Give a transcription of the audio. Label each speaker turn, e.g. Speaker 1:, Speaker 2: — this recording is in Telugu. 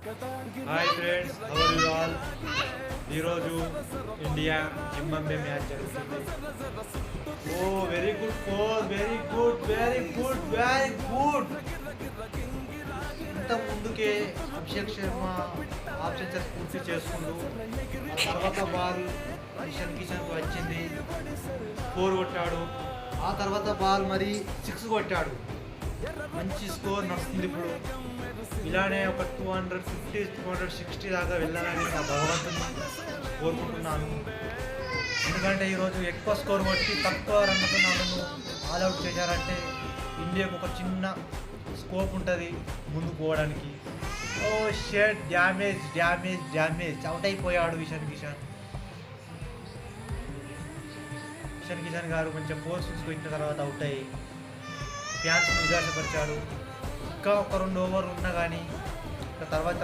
Speaker 1: Hi friends, how are you all? ఈరోజు ఇండియా జింబాబ్వే మ్యాచ్ జరుగుతుంది. Oh very good four, very good, very good, very good. ఇంత ముందుకే అభిషేక్ శర్మ హాఫ్ సెంచరీ పూర్తి చేసుకుంటూ ఆ తర్వాత బాల్ ఇషాన్ కిషన్కి వచ్చింది, 4 కొట్టాడు. ఆ తర్వాత బాల్ మరి 6 కొట్టాడు. మంచి స్కోర్ నడుస్తుంది. ఇప్పుడు ఇలానే ఒక 250, 260 దాకా వెళ్ళాలని నా భగవంతుని కోరుకుంటున్నాను. ఎందుకంటే ఈరోజు ఎక్కువ స్కోర్ కొట్టి తక్కువ రన్నుతో నన్ను ఆల్అవుట్ చేశారంటే ఇండియాకు ఒక చిన్న స్కోప్ ఉంటుంది ముందుకు పోవడానికి. ఓ షెట్, డ్యామేజ్ డ్యామేజ్ డ్యామేజ్, అవుట్ అయిపోయాడు ఇషాన్ కిషన్. ఇషాన్ కిషన్ గారు కొంచెం 4 6 కొట్టిన తర్వాత అవుట్ అయ్యి ఫ్యాన్స్ నిరాశపరిచాడు. ఇంకా ఒక 2 ఓవర్లు ఉన్నా కానీ తర్వాత